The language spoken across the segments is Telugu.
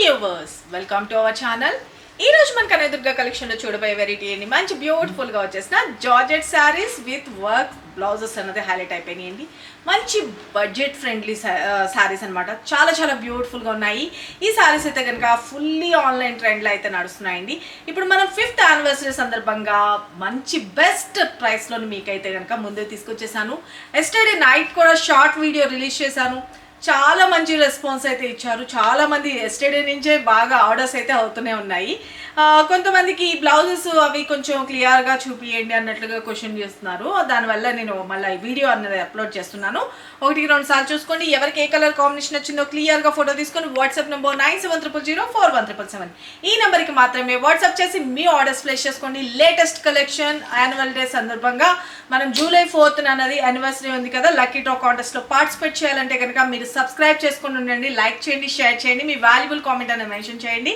Viewers welcome to our channel. ఈ రోజు మన కనకదుర్గ కలెక్షన్ లో చూడబోయే వెరైటీ అండి. మంచి బ్యూటిఫుల్ గా వచ్చేసిన georgette saris with work blouses అన్నది హైలైట్ అయిపోయినాయండి. మంచి బడ్జెట్ ఫ్రెండ్లీ శారీస్ అనమాట. చాలా చాలా బ్యూటిఫుల్ గా ఉన్నాయి. ఈ శారీస్ అయితే కనుక ఫుల్లీ ఆన్లైన్ ట్రెండ్ లో అయితే నడుస్తున్నాయండి. ఇప్పుడు మనం 5th యానివర్సరీ సందర్భంగా మంచి బెస్ట్ ప్రైస్ లో మీకైతే కనుక ముందు తీసుకొచ్చేసాను. ఎస్టర్డే నైట్ కూడా షార్ట్ వీడియో రిలీజ్ చేశాను. చాలా మంచి రెస్పాన్స్ అయితే ఇచ్చారు. చాలా మంది ఎస్టర్డే నుంచే బాగా ఆర్డర్స్ అయితే అవుతూనే ఉన్నాయి. కొంతమందికి బ్లౌజెస్ అవి కొంచెం క్లియర్గా చూపియండి అన్నట్లుగా క్వశ్చన్ చేస్తున్నారు. దానివల్ల నేను మళ్ళీ ఈ వీడియో అన్నది అప్లోడ్ చేస్తున్నాను. 1-2 సార్లు చూసుకోండి. ఎవరికి ఏ కలర్ కాంబినేషన్ వచ్చిందో క్లియర్గా ఫోటో తీసుకొని వాట్సాప్ నెంబర్ 9700041777 ఈ నెంబర్కి మాత్రమే వాట్సాప్ చేసి మీ ఆర్డర్స్ ప్లేస్ చేసుకోండి. లేటెస్ట్ కలెక్షన్ యాన్యువల్ డే సందర్భంగా మనం జూలై 4th అన్నది యానివర్సరీ ఉంది కదా, లక్కీ డ్రా కాంటెస్ట్లో పార్టిసిపేట్ చేయాలంటే కనుక మీరు సబ్స్క్రైబ్ చేసుకుని ఉండండి. లైక్ చేయండి, షేర్ చేయండి, మీ వాల్యుబుల్ కామెంట్ అనేది మెన్షన్ చేయండి.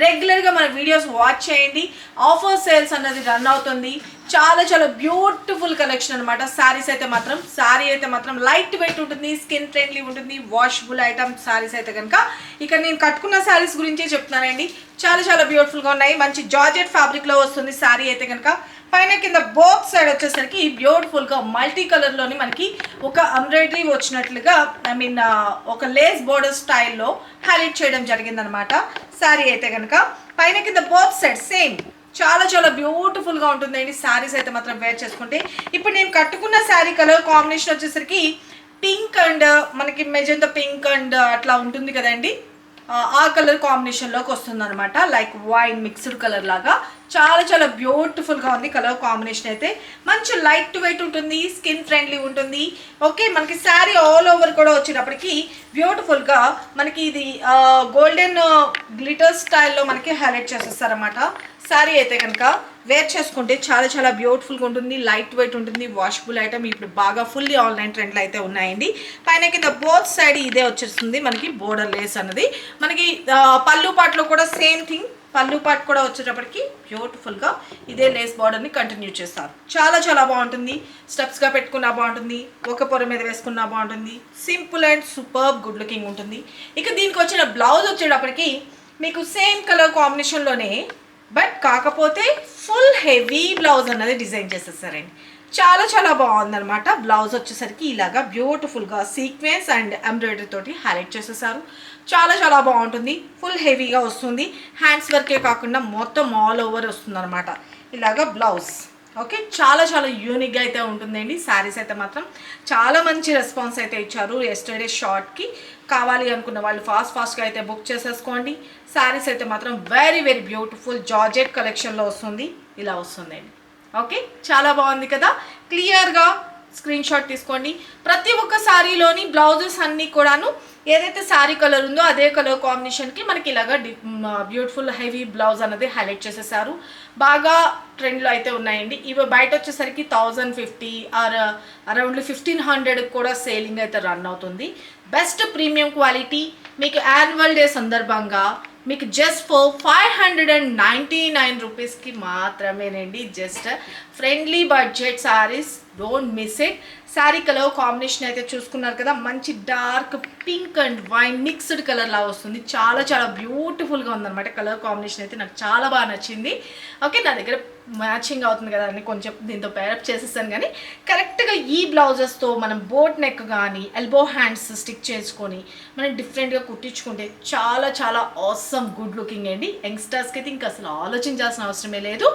రెగ్యులర్గా మన వీడియోస్ వాచ్ చేయండి. ఆఫర్ సేల్స్ అన్నది రన్ అవుతుంది. చాలా చాలా బ్యూటిఫుల్ కలెక్షన్ అనమాట. శారీస్ అయితే మాత్రం లైట్ వెయిట్ ఉంటుంది, స్కిన్ ఫ్రెండ్లీ ఉంటుంది, వాషబుల్ ఐటమ్ శారీస్ అయితే కనుక ఇక నేను కట్టుకున్న శారీస్ గురించే చెప్తున్నానండి. చాలా చాలా బ్యూటిఫుల్గా ఉన్నాయి. మంచి జార్జెట్ ఫ్యాబ్రిక్లో వస్తుంది శారీ అయితే కనుక. పైన కింద బోత్ సైడ్ వచ్చేసరికి బ్యూటిఫుల్గా మల్టీ కలర్లోని మనకి ఒక ఎంబ్రాయిడరీ వచ్చినట్లుగా ఒక లేస్ బోర్డర్ స్టైల్లో హైలైట్ చేయడం జరిగిందనమాట. శారీ అయితే కనుక పైన కింద బోత్ సైడ్ సేమ్ చాలా చాలా బ్యూటిఫుల్గా ఉంటుందండి. శారీస్ అయితే మాత్రం వేర్ చేసుకుంటే ఇప్పుడు నేను కట్టుకున్న శారీ కలర్ కాంబినేషన్ వచ్చేసరికి పింక్ అండ్ మనకి మెజెంతా పింక్ అండ్ అట్లా ఉంటుంది కదండి, ఆ కలర్ కాంబినేషన్లోకి వస్తుంది అనమాట. లైక్ వైన్ మిక్స్డ్ కలర్ లాగా చాలా చాలా బ్యూటిఫుల్గా ఉంది. కలర్ కాంబినేషన్ అయితే మంచి లైట్ వెయిట్ ఉంటుంది, స్కిన్ ఫ్రెండ్లీ ఉంటుంది. ఓకే, మనకి శారీ ఆల్ ఓవర్ కూడా వచ్చేటప్పటికి బ్యూటిఫుల్గా మనకి ఇది గోల్డెన్ గ్లిటర్ స్టైల్లో మనకి హైలైట్ చేసేస్తారన్నమాట. శారీ అయితే కనుక వేర్ చేసుకుంటే చాలా చాలా బ్యూటిఫుల్గా ఉంటుంది, లైట్ వెయిట్ ఉంటుంది, వాషబుల్ ఐటమ్. ఇప్పుడు బాగా ఫుల్లీ ఆన్లైన్ ట్రెండ్లో అయితే ఉన్నాయండి. పైన కింద బోత్ సైడ్ ఇదే వచ్చేస్తుంది మనకి బోర్డర్ లేస్ అన్నది. మనకి పళ్ళు పాటలో కూడా సేమ్ థింగ్, పళ్ళు పాట్ కూడా వచ్చేటప్పటికి బ్యూటిఫుల్గా ఇదే లేస్ బార్డర్ని కంటిన్యూ చేస్తారు. చాలా చాలా బాగుంటుంది. స్టెప్స్గా పెట్టుకున్నా బాగుంటుంది, ఒక పొర మీద వేసుకున్నా బాగుంటుంది. Simple and superb good looking ఉంటుంది. ఇక దీనికి వచ్చిన బ్లౌజ్ వచ్చేటప్పటికి మీకు సేమ్ కలర్ కాంబినేషన్లోనే బట్ కాకపోతే ఫుల్ హెవీ బ్లౌజ్ అన్నది డిజైన్ చేసేసారండి. చాలా చాలా బాగుందనమాట. బ్లౌజ్ వచ్చేసరికి ఇలాగా బ్యూటిఫుల్గా సీక్వెన్స్ అండ్ ఎంబ్రాయిడరీ తోటి హైలైట్ చేసేసారు. చాలా చాలా బాగుంటుంది. ఫుల్ హెవీగా వస్తుంది. హ్యాండ్స్ వర్కే కాకుండా మొత్తం ఆల్ ఓవర్ వస్తుంది అనమాట ఇలాగా బ్లౌజ్. ఓకే, చాలా చాలా యూనిక్గా అయితే ఉంటుందండి. శారీస్ అయితే మాత్రం చాలా మంచి రెస్పాన్స్ అయితే ఇచ్చారు. ఎస్టర్డే షార్ట్కి కావాలి అనుకున్న వాళ్ళు ఫాస్ట్గా అయితే బుక్ చేసేసుకోండి. శారీస్ అయితే మాత్రం వెరీ వెరీ బ్యూటిఫుల్ జార్జెట్ కలెక్షన్లో వస్తుంది. ఇలా వస్తుందండి. ఓకే, చాలా బాగుంది కదా. క్లియర్గా స్క్రీన్ షాట్ తీసుకోండి. ప్రతి ఒక్క శారీలోని బ్లౌజెస్ అన్నీ కూడాను ఏదైతే శారీ కలర్ ఉందో అదే కలర్ కాంబినేషన్కి మనకి ఇలాగా బ్యూటిఫుల్ హెవీ బ్లౌజ్ అనేది హైలైట్ చేసేసారు. బాగా ట్రెండ్లో అయితే ఉన్నాయండి. ఇవి బయట వచ్చేసరికి 1050 ఆర్ అరౌండ్ 1500 కూడా సేలింగ్ అయితే రన్ అవుతుంది. బెస్ట్ ప్రీమియం క్వాలిటీ మీకు యాన్యువల్ డే సందర్భంగా మీకు జస్ట్ ఫర్ 599 రూపీస్కి మాత్రమేనండి. Just friendly budget saris, don't miss it. Sari colour combination అయితే చూసుకున్నారు కదా, మంచి dark pink and wine mixed colour లా వస్తుంది. చాలా చాలా బ్యూటిఫుల్గా ఉందన్నమాట. కలర్ కాంబినేషన్ అయితే నాకు చాలా బాగా నచ్చింది. ఓకే, నా దగ్గర మ్యాచింగ్ అవుతుంది కదా అని కొంచెం దీంతో పేరప్ చేసేసాను. కానీ కరెక్ట్గా ఈ బ్లౌజెస్తో మనం బోట్ నెక్ కానీ ఎల్బో హ్యాండ్స్ స్టిక్ చేసుకొని మనం డిఫరెంట్గా కుట్టించుకుంటే చాలా చాలా ఆసమ్ గుడ్ లుకింగ్ అండి. యంగ్స్టర్స్కి అయితే ఇంకా అసలు ఆలోచించాల్సిన అవసరమే లేదు.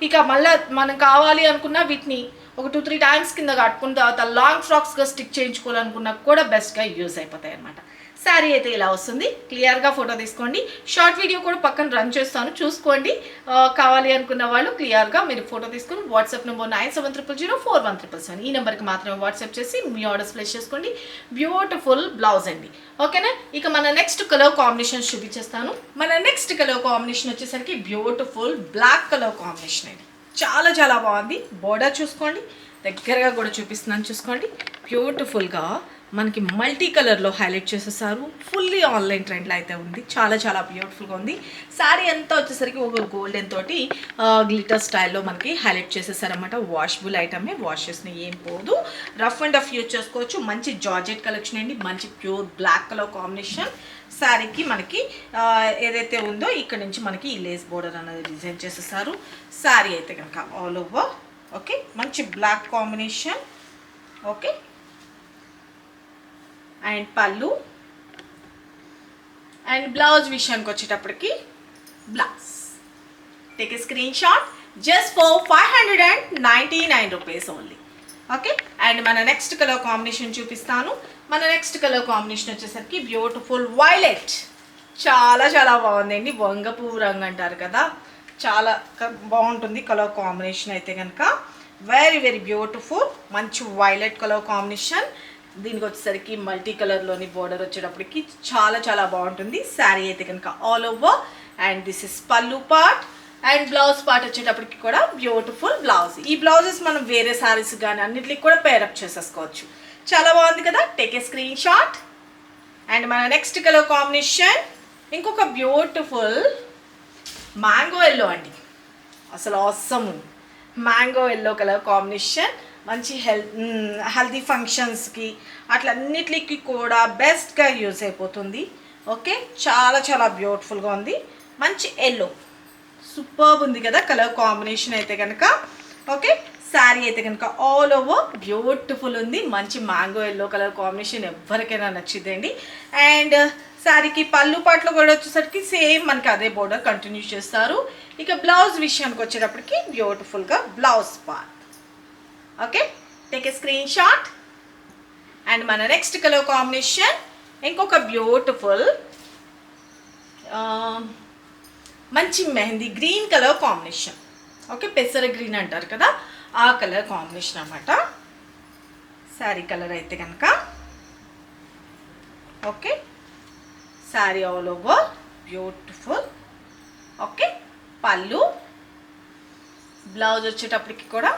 ఇక మళ్ళీ మనం కావాలి అనుకున్న వీటిని ఒక 2-3 టైమ్స్ కింద కట్టుకున్న తర్వాత లాంగ్ ఫ్రాక్స్గా స్టిక్ చేయించుకోవాలనుకున్నా కూడా బెస్ట్గా యూజ్ అయిపోతాయి అన్నమాట. శారీ అయితే ఇలా వస్తుంది. క్లియర్గా ఫోటో తీసుకోండి. షార్ట్ వీడియో కూడా పక్కన రన్ చేస్తాను, చూసుకోండి. కావాలి అనుకున్న వాళ్ళు క్లియర్గా మీరు ఫోటో తీసుకుని వాట్సాప్ నెంబర్ 9700041777 ఈ నెంబర్కి మాత్రమే వాట్సాప్ చేసి మీ ఆర్డర్స్ ప్లేస్ చేసుకోండి. బ్యూటిఫుల్ బ్లౌజ్ అండి. ఓకేనా, ఇక మన నెక్స్ట్ కలర్ కాంబినేషన్ చూపించేస్తాను. మన నెక్స్ట్ కలర్ కాంబినేషన్ వచ్చేసరికి బ్యూటిఫుల్ బ్లాక్ కలర్ కాంబినేషన్ అండి. చాలా చాలా బాగుంది. బోర్డర్ చూసుకోండి, దగ్గరగా కూడా చూపిస్తున్నాను చూసుకోండి. బ్యూటిఫుల్గా మనకి మల్టీ కలర్లో హైలైట్ చేసేసారు. ఫుల్లీ ఆన్లైన్ ట్రెండ్లో అయితే ఉంది. చాలా చాలా బ్యూటిఫుల్గా ఉంది. శారీ అంతా వచ్చేసరికి ఒక గోల్డెన్ తోటి గ్లిటర్ స్టైల్లో మనకి హైలైట్ చేసేసారనమాట. వాషబుల్ ఐటమే, వాష్ చేసిన ఏం పోదు. రఫ్ అండ్ రఫ్ యూజ్ చేసుకోవచ్చు. మంచి జార్జెట్ కలెక్షన్ అండి. మంచి ప్యూర్ బ్లాక్ కలర్ కాంబినేషన్. శారీకి మనకి ఏదైతే ఉందో ఇక్కడ నుంచి మనకి ఈ లేస్ బోర్డర్ అనేది డిజైన్ చేసేసారు. శారీ అయితే కనుక ఆల్ ఓవర్ ఓకే, మంచి బ్లాక్ కాంబినేషన్. ఓకే, అండ్ పళ్ళు అండ్ బ్లౌజ్ విషయానికి వచ్చేటప్పటికి blouse take a screen shot just for 599 rupees only. Okay, and మన నెక్స్ట్ కలర్ కాంబినేషన్ చూపిస్తాను. మన నెక్స్ట్ కలర్ కాంబినేషన్ వచ్చేసరికి బ్యూటిఫుల్ వైలెట్. చాలా చాలా బాగుందండి. వంగ పువ్వు రంగు అంటారు కదా, చాలా బాగుంటుంది కలర్ కాంబినేషన్ అయితే కనుక. Very very beautiful. మంచి వైలెట్ కలర్ కాంబినేషన్. దీనికి వచ్చేసరికి మల్టీ కలర్లోని బోర్డర్ వచ్చేటప్పటికి చాలా చాలా బాగుంటుంది. శారీ అయితే కనుక all over. And this is పల్లు పార్ట్. అండ్ బ్లౌజ్ పార్ట్ వచ్చేటప్పటికి కూడా బ్యూటిఫుల్ బ్లౌజ్. ఈ బ్లౌజెస్ మనం వేరే శారీస్ కానీ అన్నిటికి కూడా పేరప్ చేసేసుకోవచ్చు. చాలా బాగుంది కదా. Take a screen shot. And మన నెక్స్ట్ కలర్ కాంబినేషన్ ఇంకొక బ్యూటిఫుల్ మ్యాంగో ఎల్లో అండి. అసలు ఆసమ్ ఉంది. Mango yellow colour combination. మంచి హెల్దీ ఫంక్షన్స్కి అట్లా అన్నిటికి కూడా బెస్ట్గా యూజ్ అయిపోతుంది. ఓకే, చాలా చాలా బ్యూటిఫుల్గా ఉంది. మంచి ఎల్లో సూపర్బ్ ఉంది కదా కలర్ కాంబినేషన్ అయితే కనుక. ఓకే, శారీ అయితే కనుక ఆల్ ఓవర్ బ్యూటిఫుల్ ఉంది. మంచి మ్యాంగో ఎల్లో కలర్ కాంబినేషన్ ఎవరికైనా నచ్చిందండి. అండ్ శారీకి పళ్ళు పాటలో కూడా వచ్చేసరికి సేమ్ మనకి అదే బోర్డర్ కంటిన్యూ చేస్తారు. ఇక బ్లౌజ్ విషయానికి వచ్చేటప్పటికి బ్యూటిఫుల్గా blouse part. Okay, take a screen shot. And మన నెక్స్ట్ కలర్ కాంబినేషన్ ఇంకొక బ్యూటిఫుల్ మంచి mehndi green colour combination. Okay, పెసర గ్రీన్ అంటారు కదా, ఆ కలర్ కాంబినేషన్ అన్నమాట శారీ కలర్ అయితే కనుక. Okay, sari all over beautiful. Okay, పళ్ళు బ్లౌజ్ వచ్చేటప్పటికి కూడా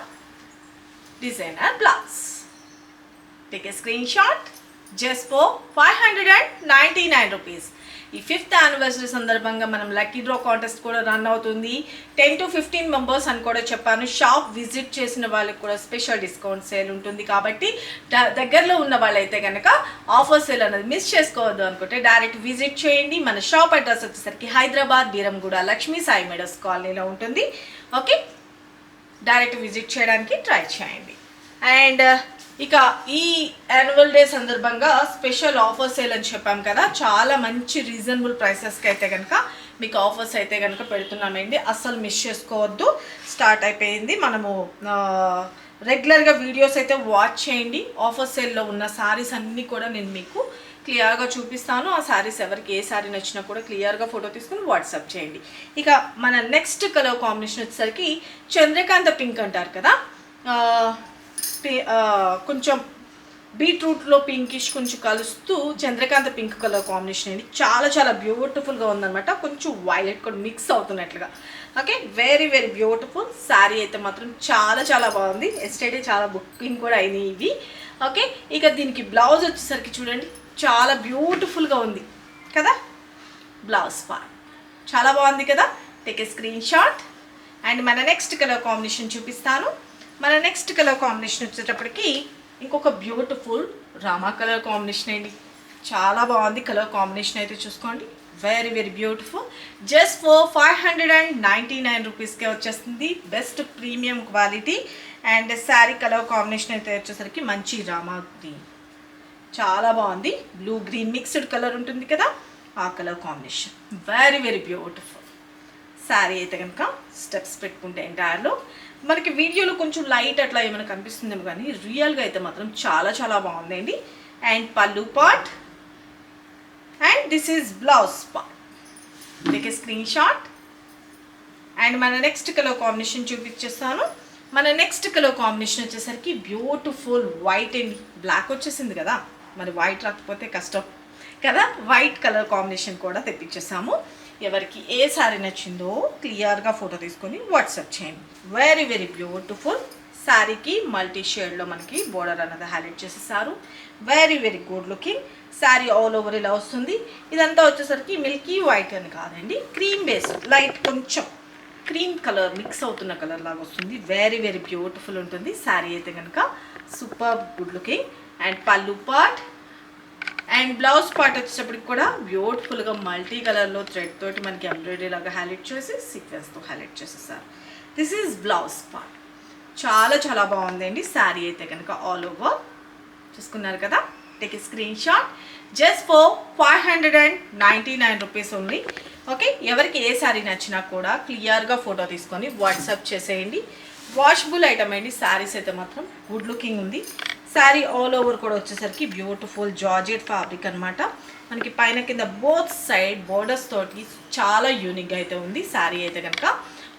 designer blouse. Take a screen shot just for 599 rupees. ఈ 5th యానివర్సరీ సందర్భంగా మనం లక్కీ డ్రా కాంటెస్ట్ కూడా రన్ అవుతుంది. 10 to 15 మెంబర్స్ అని కూడా చెప్పాను. షాప్ విజిట్ చేసిన వాళ్ళకి కూడా స్పెషల్ డిస్కౌంట్ సేల్ ఉంటుంది. కాబట్టి దగ్గరలో ఉన్న వాళ్ళైతే కనుక ఆఫర్ సేల్ అనేది మిస్ చేసుకోవద్దు అనుకుంటే డైరెక్ట్ విజిట్ చేయండి. మన షాప్ అడ్రస్ వచ్చేసరికి హైదరాబాద్ బీరంగూడ లక్ష్మీ సాయి మేడస్ కాలనీలో ఉంటుంది. ఓకే, డైరెక్ట్ విజిట్ చేయడానికి ట్రై చేయండి. అండ్ ఇక ఈ యాన్యువల్ డే సందర్భంగా స్పెషల్ ఆఫర్స్ సేల్ అని చెప్పాం కదా, చాలా మంచి రీజనబుల్ ప్రైసెస్కి అయితే కనుక మీకు ఆఫర్స్ అయితే కనుక పెడుతున్నామండి. అస్సలు మిస్ చేసుకోవద్దు. స్టార్ట్ అయిపోయింది. మనము రెగ్యులర్గా వీడియోస్ అయితే వాచ్ చేయండి. ఆఫర్ సేల్లో ఉన్న శారీస్ అన్నీ కూడా నేను మీకు క్లియర్గా చూపిస్తాను. ఆ శారీస్ ఎవరికి ఏ శారీ నచ్చినా కూడా క్లియర్గా ఫోటో తీసుకుని వాట్సాప్ చేయండి. ఇక మన నెక్స్ట్ కలర్ కాంబినేషన్ వచ్చేసరికి చంద్రకాంత పింక్ అంటారు కదా, కొంచెం బీట్రూట్లో పింకిష్ కొంచెం కలుస్తూ చంద్రకాంత పింక్ కలర్ కాంబినేషన్ అండి. చాలా చాలా బ్యూటిఫుల్గా ఉందన్నమాట. కొంచెం వైలెట్ కూడా మిక్స్ అవుతున్నట్లుగా. Okay, very very beautiful. Sari అయితే మాత్రం చాలా చాలా బాగుంది. ఎస్టర్డే చాలా బుకింగ్ కూడా అయినాయి ఇవి. ఓకే, ఇక దీనికి బ్లౌజ్ వచ్చేసరికి చూడండి చాలా బ్యూటిఫుల్గా ఉంది కదా. బ్లౌజ్ పార్ట్ చాలా బాగుంది కదా. Take a screen shot. And మన నెక్స్ట్ కలర్ కాంబినేషన్ చూపిస్తాను. మన నెక్స్ట్ కలర్ కాంబినేషన్ వచ్చేటప్పటికి ఇంకొక బ్యూటిఫుల్ రామా కలర్ కాంబినేషన్ అండి. చాలా బాగుంది కలర్ కాంబినేషన్ అయితే చూసుకోండి. Very very beautiful. Just for 599 రూపీస్కే వచ్చేస్తుంది. Best premium quality. And sari colour combination అయితే వచ్చేసరికి మంచి రామా గ్రీన్. చాలా బాగుంది. బ్లూ గ్రీన్ మిక్స్డ్ కలర్ ఉంటుంది కదా, ఆ colour combination. Very very beautiful. Sari అయితే కనుక స్టెప్స్ పెట్టుకుంటే ఎంటైర్లో మనకి వీడియోలో కొంచెం లైట్ అట్లా ఏమైనా కనిపిస్తుందేమో కానీ రియల్గా అయితే మాత్రం చాలా చాలా బాగుందండి. అండ్ పల్లు part and this is blouse part. Take a screen shot. And మన నెక్స్ట్ కలర్ కాంబినేషన్ చూపించేస్తాను. మన నెక్స్ట్ కలర్ కాంబినేషన్ వచ్చేసరికి బ్యూటిఫుల్ వైట్ అండి. బ్లాక్ వచ్చేసింది కదా, మరి వైట్ రాకపోతే కష్టం కదా. వైట్ కలర్ కాంబినేషన్ కూడా తెప్పించేసాము. ఎవరికి ఏ శారీ నచ్చిందో క్లియర్గా ఫోటో తీసుకొని వాట్సాప్ చేయండి. వెరీ వెరీ బ్యూటిఫుల్ శారీకి మల్టీ షేడ్లో మనకి బోర్డర్ అన్నది హైలైట్ చేసేసారు. Very very good looking. Sari all over ఇలా వస్తుంది. ఇదంతా వచ్చేసరికి మిల్కీ వైట్ అని కాదండి, క్రీమ్ బేస్, లైట్ కొంచెం క్రీమ్ కలర్ మిక్స్ అవుతున్న కలర్ లాగా వస్తుంది. వెరీ వెరీ బ్యూటిఫుల్ ఉంటుంది శారీ అయితే కనుక. Super good looking. అండ్ పళ్ళు పార్ట్ అండ్ బ్లౌజ్ పార్ట్ వచ్చేటప్పటికి కూడా బ్యూటిఫుల్గా మల్టీ కలర్లో థ్రెడ్ తోటి మనకి ఎంబ్రాయిడరీ లాగా హైలైట్ చేసి సీక్వెన్స్తో హైలైట్ చేసేసారు. This is blouse part. చాలా చాలా బాగుందండి శారీ అయితే కనుక. ఆల్ ఓవర్ చూసుకున్నారు కదా. Take a screen shot. Just for 599 rupees only. Okay, ఎవరికి ఏ శారీ నచ్చినా కూడా క్లియర్గా ఫోటో తీసుకొని వాట్సాప్ చేసేయండి. వాషబుల్ ఐటమ్ అండి. శారీస్ అయితే మాత్రం గుడ్ లుకింగ్ ఉంది. శారీ ఆల్ ఓవర్ కూడా వచ్చేసరికి బ్యూటిఫుల్ జార్జెట్ ఫ్యాబ్రిక్ అనమాట. మనకి పైన కింద బోత్ సైడ్ బోర్డర్స్ తోటి చాలా యూనిక్గా అయితే ఉంది శారీ అయితే కనుక.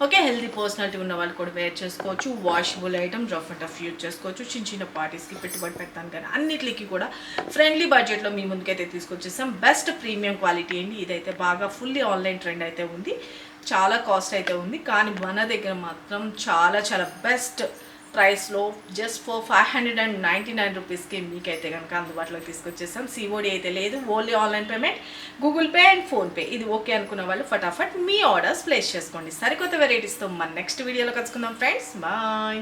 ఓకే, హెల్దీ పర్సనాలిటీ ఉన్న వాళ్ళు కూడా వేర్ చేసుకోవచ్చు. Washable item, rough and tough use చేసుకోవచ్చు. చిన్న చిన్న పార్టీస్కి పెట్టుబడి పెడతాను కానీ అన్నిటికీ కూడా ఫ్రెండ్లీ బడ్జెట్లో మీ ముందుకైతే తీసుకొచ్చేసాం. బెస్ట్ ప్రీమియం క్వాలిటీ అండి. ఇదైతే బాగా ఫుల్లీ ఆన్లైన్ ట్రెండ్ అయితే ఉంది. చాలా కాస్ట్ అయితే ఉంది కానీ మన దగ్గర మాత్రం చాలా చాలా బెస్ట్ ప్రైస్లో జస్ట్ ఫర్ 599 రూపీస్కి మీకైతే కనుక అందుబాటులోకి తీసుకొచ్చేసాం. సిఓడి అయితే లేదు, only online payment, Google pay and PhonePe. ఇది ఓకే అనుకున్న వాళ్ళు ఫటాఫట్ మీ ఆర్డర్స్ ప్లేస్ చేసుకోండి. సరికొత్త వెరైటీస్తో మన నెక్స్ట్ వీడియోలో కలుసుకుందాం ఫ్రెండ్స్. బాయ్.